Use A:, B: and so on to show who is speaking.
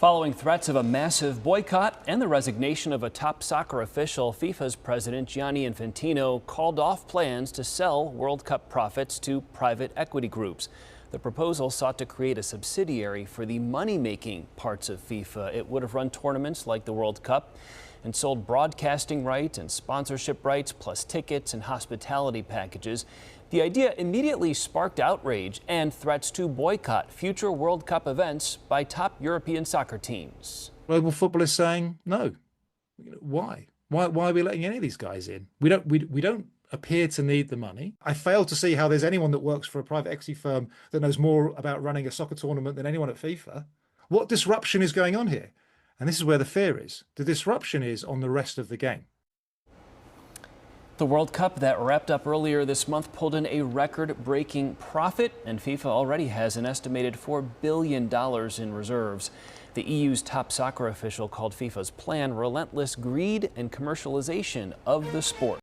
A: Following threats of a massive boycott and the resignation of a top soccer official, FIFA's President Gianni Infantino called off plans to sell World Cup profits to private equity groups. The proposal sought to create a subsidiary for the money-making parts of FIFA. It would have run tournaments like the World Cup and sold broadcasting rights and sponsorship rights, plus tickets and hospitality packages. The idea immediately sparked outrage and threats to boycott future World Cup events by top European soccer teams.
B: Global football is saying no. Why? Why are we letting any of these guys in? We don't appear to need the money. I fail to see how there's anyone that works for a private equity firm that knows more about running a soccer tournament than anyone at FIFA. What disruption is going on here? And this is where the fear is. The disruption is on the rest of the game.
A: The World Cup that wrapped up earlier this month pulled in a record-breaking profit, and FIFA already has an estimated $4 billion in reserves. The EU's top soccer official called FIFA's plan relentless greed and commercialization of the sport.